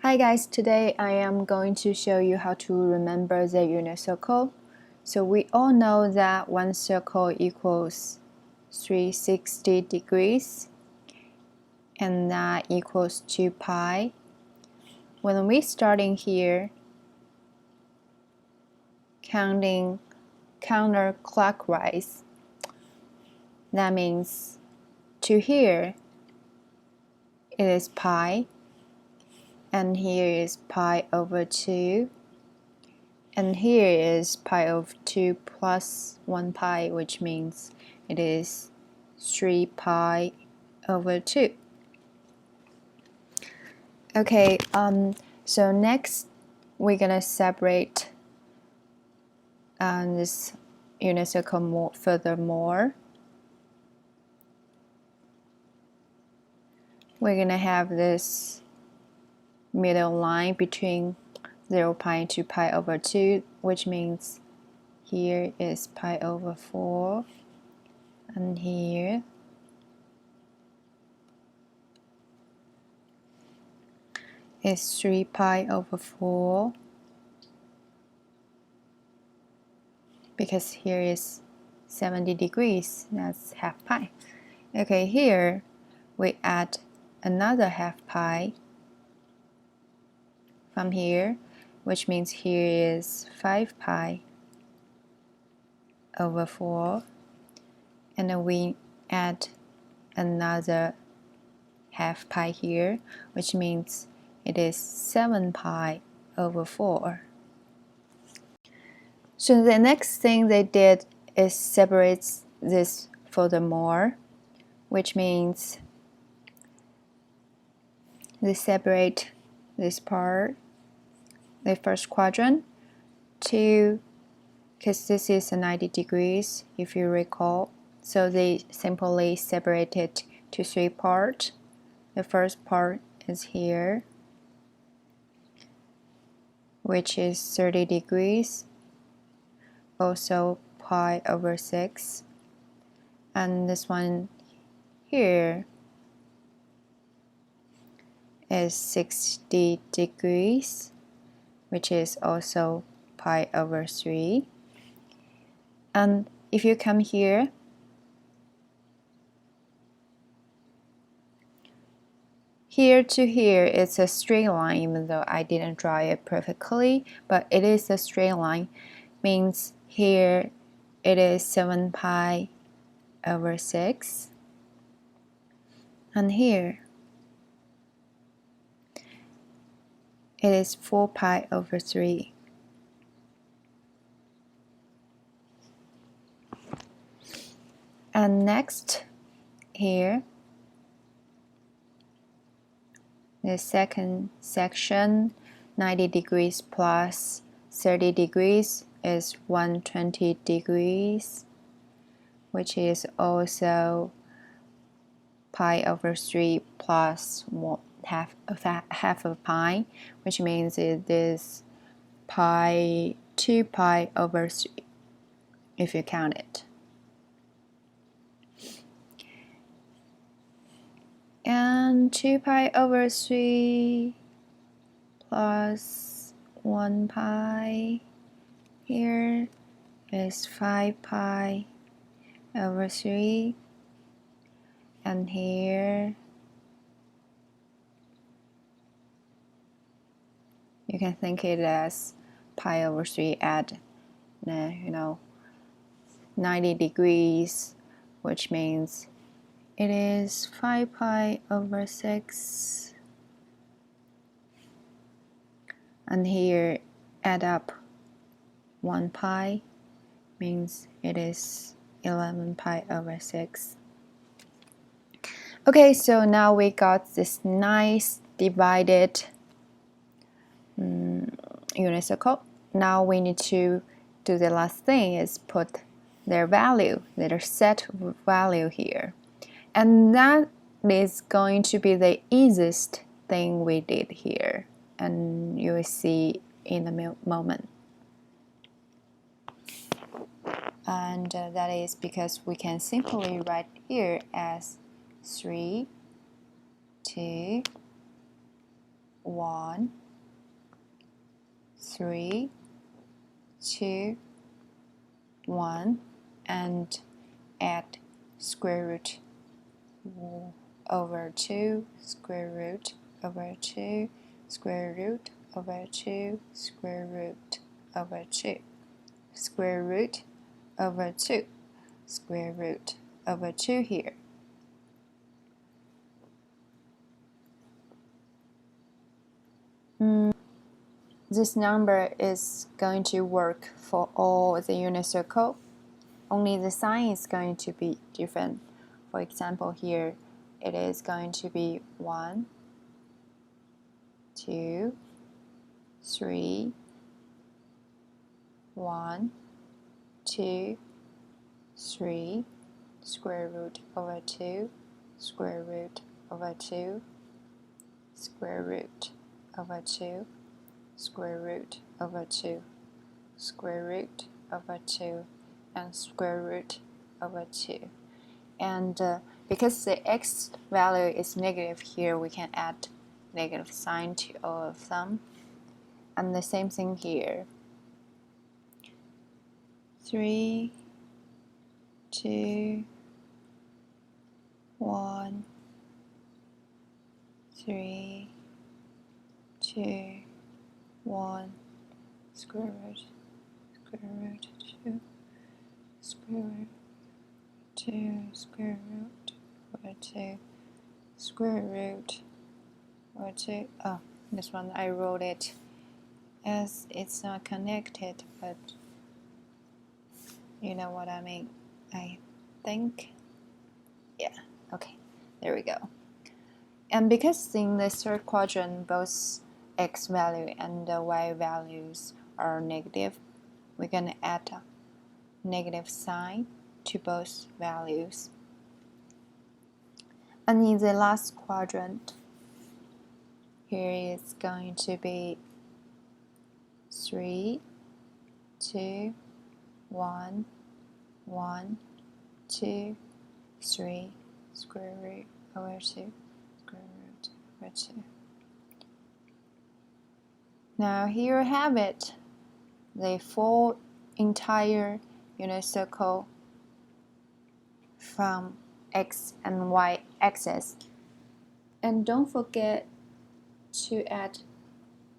Hi guys, today I am going to show you how to remember the unit circle. So we all know that one circle equals 360 degrees and that equals 2 pi. When we starting here, counting counterclockwise, that means to here it is pi, and here is pi over 2. And here is pi over 2 plus 1 pi, which means it is 3 pi over 2. Okay, so next we're gonna separate this unit circle furthermore. We're gonna have this middle line between 0 pi and 2 pi over 2, which means here is pi over 4, and here is 3 pi over 4, because here is 70 degrees, that's half pi. Okay, here we add another half pi from here, which means here is 5 pi over 4, and then we add another half pi here, which means it is 7 pi over 4. So the next thing they did is separate this furthermore, which means they separate this part, the first quadrant, to, because this is 90 degrees if you recall, so they simply separate it to 3 parts. The first part is here, which is 30 degrees, also pi over 6, and this one here is 60 degrees, which is also pi over 3. And if you come here, here to here, it's a straight line, even though I didn't draw it perfectly, but it is a straight line. Means here it is 7 pi over 6, and here it is 4 pi over 3. And next, here, the second section, 90 degrees plus 30 degrees is 120 degrees, which is also pi over 3 plus half of pi, which means it is 2 pi over 3 if you count it. And 2 pi over 3 plus 1 pi here is 5 pi over 3, and here you can think it as pi over 3 at 90 degrees, which means it is 5 pi over 6, and here add up 1 pi, means it is 11 pi over 6. Okay, so now we got this nice divided unit circle. Now we need to do the last thing, is put their value, their set value here. And that is going to be the easiest thing we did here, and you will see in a moment. And that is because we can simply write here as 3, 2, 1, 3, 2, 1, and add square root over 2, square root over 2, square root over 2, square root over 2, square root over 2, square root over 2 here. This number is going to work for all the unit circle, only the sign is going to be different. For example, here it is going to be 1, 2, 3, 1, 2, 3, square root over 2, square root over 2, square root over 2, square root over 2, square root over 2, and square root over 2. And because the x value is negative here, we can add negative sign to all of them. And the same thing here. 3, 2, 1, 3, 2, 1, square root 2, square root 2, square root over 2, square root over 2. Oh, this one I wrote it as it's not connected, but you know what I mean, I think. Yeah, okay, there we go. And because in the third quadrant both x value and the y values are negative, we're going to add a negative sign to both values. And in the last quadrant, here is going to be 3, 2, 1, 1, 2, 3, square root over 2, square root over 2. Now here you have it, the full entire unit circle from x and y axis. And don't forget to add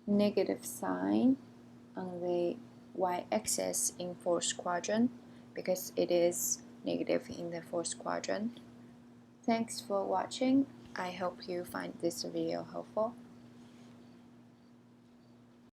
negative sign on the y-axis in fourth quadrant because it is negative in the fourth quadrant. Thanks for watching. I hope you find this video helpful.